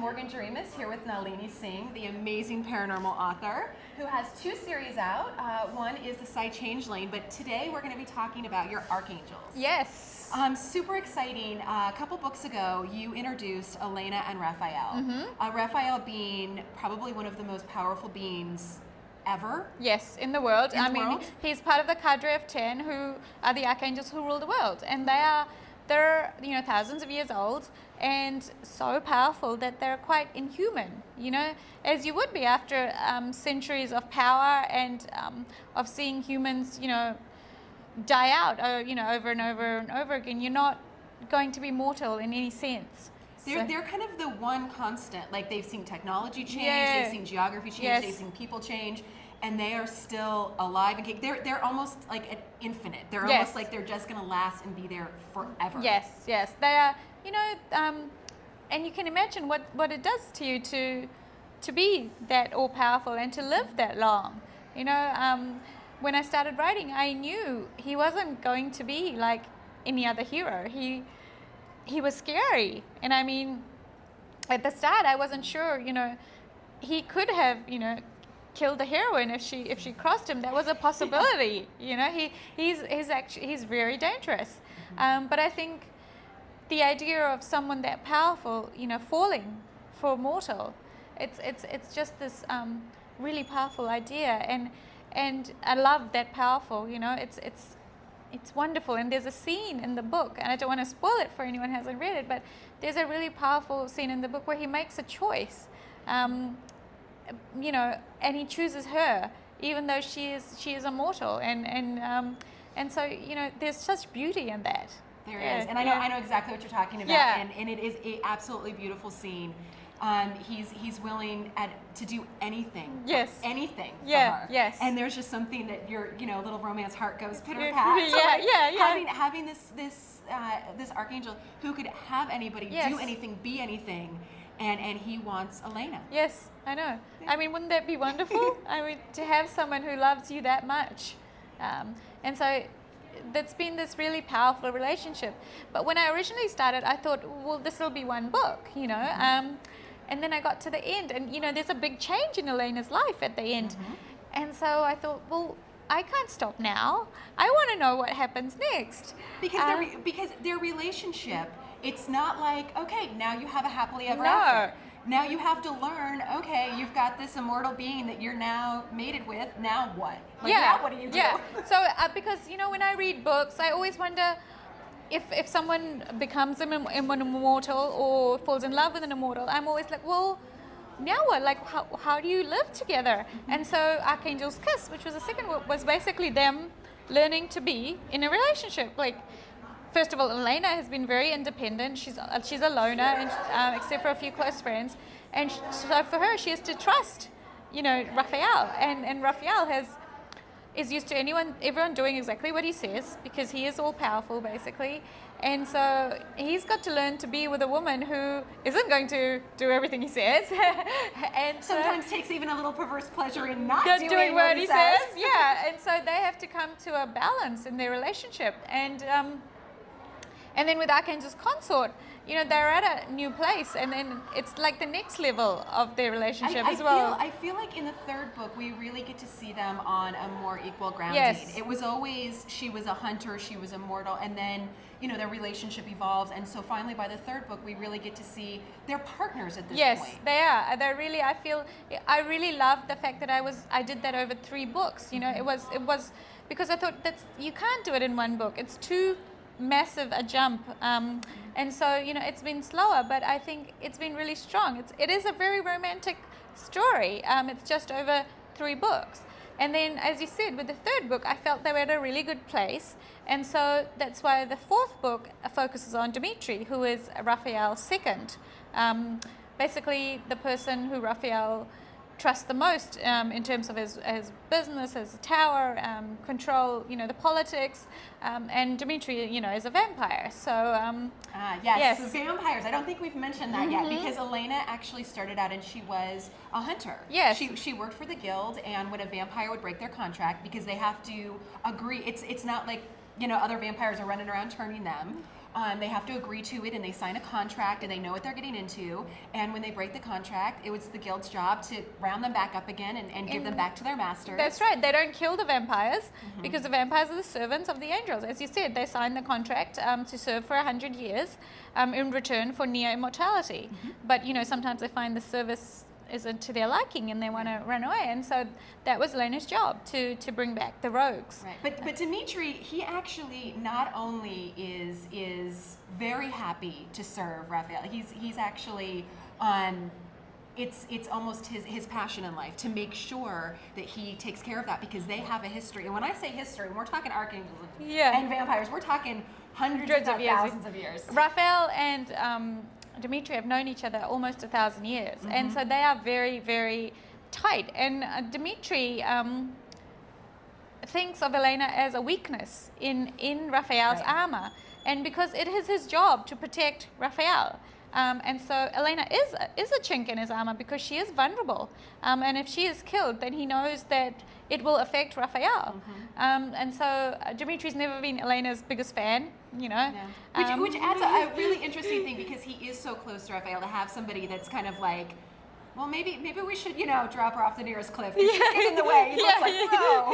Morgan Jerimis here with Nalini Singh, the amazing paranormal author, who has 2 series out. One is The Side Change Lane, but today we're going to be talking about your archangels. Yes. Super exciting. A couple books ago, you introduced Elena and Raphael. Raphael being probably one of the most powerful beings ever. Yes, in the world. He's part of the cadre of 10 who are the archangels who rule the world, and they're thousands of years old and so powerful that they're quite inhuman, as you would be after centuries of power and of seeing humans, die out, over and over and over again. You're not going to be mortal in any sense. They're kind of the one constant. Like, they've seen technology change, Yeah. they've seen geography change, Yes. they've seen people change, and they are still alive and they're almost like infinite. They're Yes. almost like they're just going to last and be there forever. Yes, they are. And you can imagine what it does to you to be that all powerful and to live that long. When I started writing, I knew he wasn't going to be like any other hero. He was scary, and at the start I wasn't sure. He could have killed the heroine if she crossed him. That was a possibility. He's very dangerous. But I think the idea of someone that powerful, falling for mortal, it's just this really powerful idea, and I love that powerful. It's wonderful. And there's a scene in the book, and I don't want to spoil it for anyone who hasn't read it, but there's a really powerful scene in the book where he makes a choice. And he chooses her, even though she is immortal, and so there's such beauty in that. There is, and I know exactly what you're talking about, and it is an absolutely beautiful scene. He's willing to do anything, yes, anything for yeah, her. yes, and there's just something that your little romance heart goes pitter Yeah, pat. yeah. Having this archangel who could have anybody do anything, be anything. And he wants Elena. Yes, I know. Wouldn't that be wonderful? To have someone who loves you that much. And so that's been this really powerful relationship. But when I originally started, I thought, well, this will be one book, and then I got to the end, and there's a big change in Elena's life at the end. And so I thought, well, I can't stop now. I want to know what happens next. Because their relationship, it's not like, okay, now you have a happily ever No. after. Now you have to learn, okay, you've got this immortal being that you're now mated with, now what? Now what do you do? Yeah. So, because, when I read books, I always wonder if someone becomes an immortal or falls in love with an immortal, I'm always like, well, now what? Like, how do you live together? And so Archangel's Kiss, which was the second book, was basically them learning to be in a relationship. Like, first of all, Elena has been very independent. She's a loner, and except for a few close friends. And so for her, she has to trust, Raphael. And Raphael is used to everyone doing exactly what he says, because he is all powerful, basically. And so he's got to learn to be with a woman who isn't going to do everything he says. And sometimes takes even a little perverse pleasure in not doing what he says. Yeah, and so they have to come to a balance in their relationship. And then with Archangel's Consort, they're at a new place, and then it's like the next level of their relationship as well. I feel like in the third book, we really get to see them on a more equal grounding. Yes. It was always, she was a hunter, she was immortal, and then, their relationship evolves, and so finally by the third book, we really get to see they're partners at this point. Yes, they are. They're really, I really loved the fact that I did that over 3 books. It was because I thought you can't do it in one book. It's too massive a jump, and so it's been slower, but I think it's been really strong. It is a very romantic story. It's just over 3 books, and then, as you said, with the third book, I felt they were at a really good place, and so that's why the fourth book focuses on Dimitri, who is Raphael's second, basically the person who Raphael trusts the most in terms of his business, his tower, control, the politics, and Dimitri, is a vampire. So yes, so vampires. I don't think we've mentioned that yet, because Elena actually started out and she was a hunter. Yes, she worked for the guild, and when a vampire would break their contract, because they have to agree, it's not like other vampires are running around turning them. They have to agree to it, and they sign a contract, and they know what they're getting into. And when they break the contract, it was the guild's job to round them back up again and give them back to their masters. That's right. They don't kill the vampires because the vampires are the servants of the angels. As you said, they sign the contract to serve for 100 years in return for near immortality. But, sometimes they find the service isn't to their liking and they want to run away. And so that was Elena's job, to bring back the rogues. Right. But Dimitri, he actually not only is very happy to serve Raphael, he's actually it's almost his passion in life to make sure that he takes care of that, because they have a history. And when I say history, when we're talking archangels and vampires, we're talking hundreds of thousands of years. Raphael and Dimitri have known each other almost 1,000 years, and so they are very, very tight. And Dimitri thinks of Elena as a weakness in Raphael's armor, and because it is his job to protect Raphael. And so Elena is a chink in his armor because she is vulnerable, and if she is killed, then he knows that it will affect Raphael. And so Dimitri's never been Elena's biggest fan, Which adds a really interesting thing, because he is so close to Raphael, to have somebody that's kind of like, well, maybe we should, drop her off the nearest cliff. She's getting in the way. Whoa.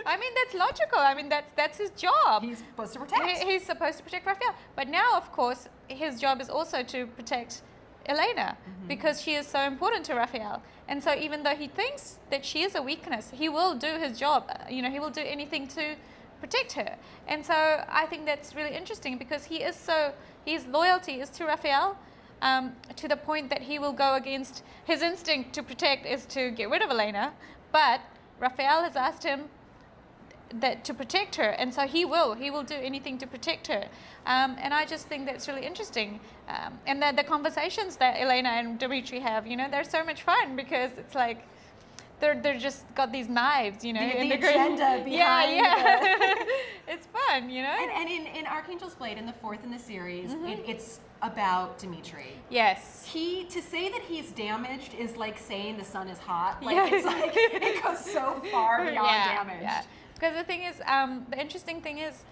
I mean, that's logical. I mean, that's his job. He's supposed to protect. He's supposed to protect Raphael. But now, of course, his job is also to protect Elena, because she is so important to Raphael. And so even though he thinks that she is a weakness, he will do his job. He will do anything to protect her. And so I think that's really interesting, because his loyalty is to Raphael, to the point that he will go against his instinct to protect is to get rid of Elena, but Raphael has asked him that to protect her, and so he will do anything to protect her. And I just think that's really interesting. And the conversations that Elena and Dimitri have, they're so much fun, because it's like they're just got these knives, the agenda behind it's fun, And in Archangel's Blade, in the fourth in the series, it's about Dimitri. Yes. To say that he's damaged is like saying the sun is hot. It's like it goes so far beyond damage. Yeah. Because the thing is, the interesting thing is,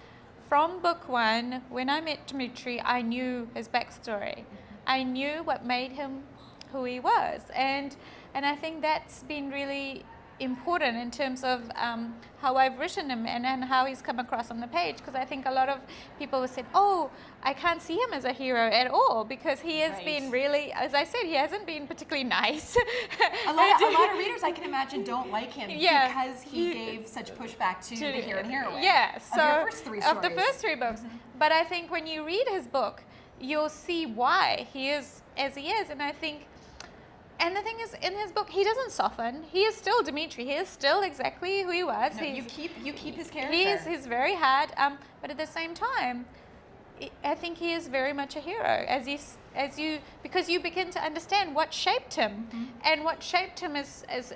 from book one, when I met Dimitri, I knew his backstory. I knew what made him who he was, and I think that's been really important in terms of how I've written him and how he's come across on the page, because I think a lot of people have said, oh, I can't see him as a hero at all, because he has been really, as I said, he hasn't been particularly nice. a lot of readers, I can imagine, don't like him because he gave such pushback to the hero and heroine of the first three books. But I think when you read his book, you'll see why he is as he is. And I think, and the thing is, in his book, he doesn't soften. He is still Dimitri. He is still exactly who he was. No, you keep his character. He's very hard, but at the same time, I think he is very much a hero. Because you begin to understand what shaped him, and what shaped him is as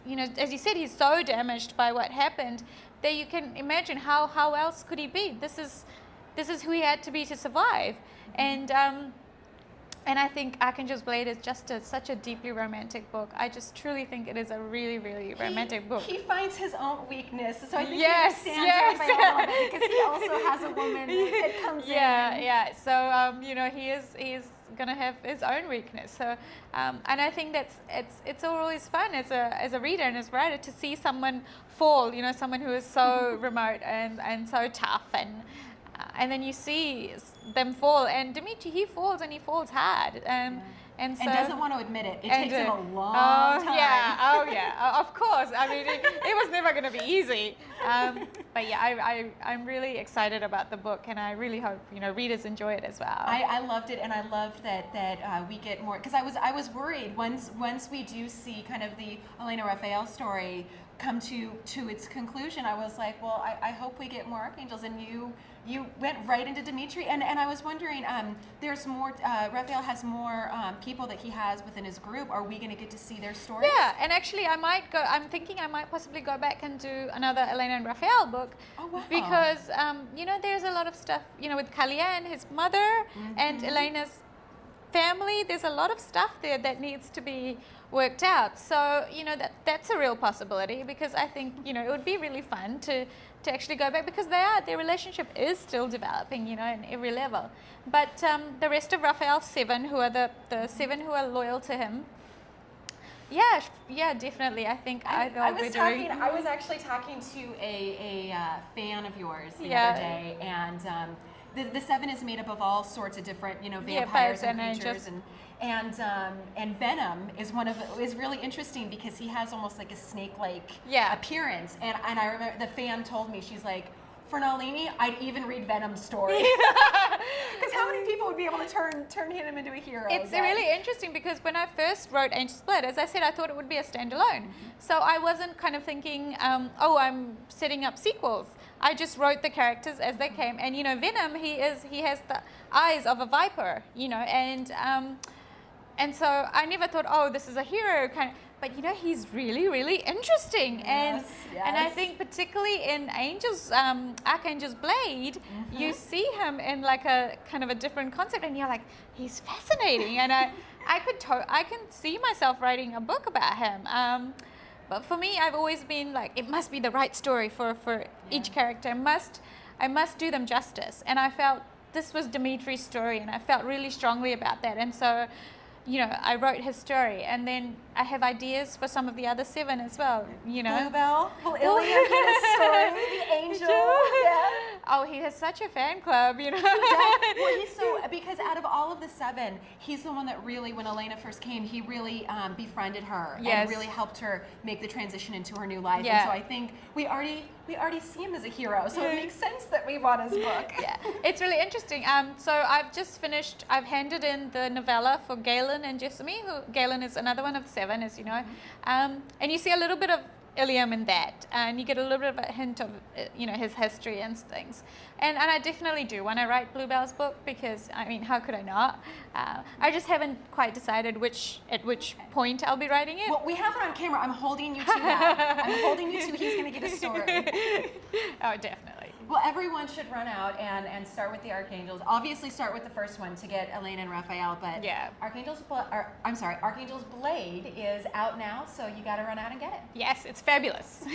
you said, he's so damaged by what happened that you can imagine how else could he be. This is who he had to be to survive, and I think Archangel's Blade is just such a deeply romantic book. I just truly think it is a really, really romantic book. He finds his own weakness, so I think he understands Raphael a little bit, because he also has a woman that comes in. Yeah. So he's gonna have his own weakness. So and I think it's always fun as a reader and as a writer to see someone fall. Someone who is so remote and so tough, and then you see them fall, and Dimitri, he falls hard, and doesn't want to admit it. It takes him a long time. Of course. I mean, it was never going to be easy. But yeah, I'm really excited about the book, and I really hope readers enjoy it as well. I loved it, and I loved that we get more, because I was worried once we do see kind of the Elena Raphael story come to its conclusion. I was like, well, I hope we get more archangels, and you went right into Dimitri, and I was wondering, there's more, Raphael has more people that he has within his group. Are we going to get to see their stories? Yeah, and actually I'm thinking I might possibly go back and do another Elena and Raphael book. Oh, wow. Because, there's a lot of stuff, with Kalyan, his mother, and Elena's family. There's a lot of stuff there that needs to be worked out. So, that's a real possibility, because I think, it would be really fun to to actually go back, because their relationship is still developing, you know, in every level. But the rest of Raphael's 7, who are the 7 who are loyal to him, yeah, definitely. I think I was actually talking to a fan of yours the other day, and the 7 is made up of all sorts of different, you know, vampires and creatures, and Venom is really interesting because he has almost like a snake-like appearance, and I remember the fan told me, she's like, for Nalini, I'd even read Venom's story. Because how many people would be able to turn him into a hero? It's really interesting, because when I first wrote Angel's Blood, as I said, I thought it would be a standalone. So I wasn't kind of thinking, I'm setting up sequels. I just wrote the characters as they came. And, you know, Venom, he has the eyes of a viper, you know, and so I never thought, this is a hero kind of, but you know, he's really, really interesting. And I think particularly in Archangel's Blade, you see him in like a kind of a different concept, and you're like, he's fascinating. And I can see myself writing a book about him. But for me, I've always been like, it must be the right story for each character. I must do them justice. And I felt this was Dimitri's story, and I felt really strongly about that. And so, you know, I wrote his story, and then I have ideas for some of the other 7 as well, you know. Bluebell, will Ilium get a story? The angel, Oh, he has such a fan club, you know. Well, because out of all of the 7, he's the one that really, when Elena first came, he really befriended her and really helped her make the transition into her new life. And so I think we already see him as a hero, so it makes sense that we want his book. It's really interesting. So I've handed in the novella for Galen and Jessamy, Galen is another one of the 7, as you know. And you see a little bit of Ilium in that, and you get a little bit of a hint of, you know, his history and things. And I definitely do want to write Bluebell's book, because, I mean, how could I not? I just haven't quite decided at which point I'll be writing it. Well, we have it on camera. I'm holding you to that. I'm holding you to he's going to get a story. Oh, definitely. Well, everyone should run out and start with the Archangels. Obviously, start with the first one to get Elena and Raphael, but Archangel's Blade is out now, so you got to run out and get it. Yes, it's fabulous.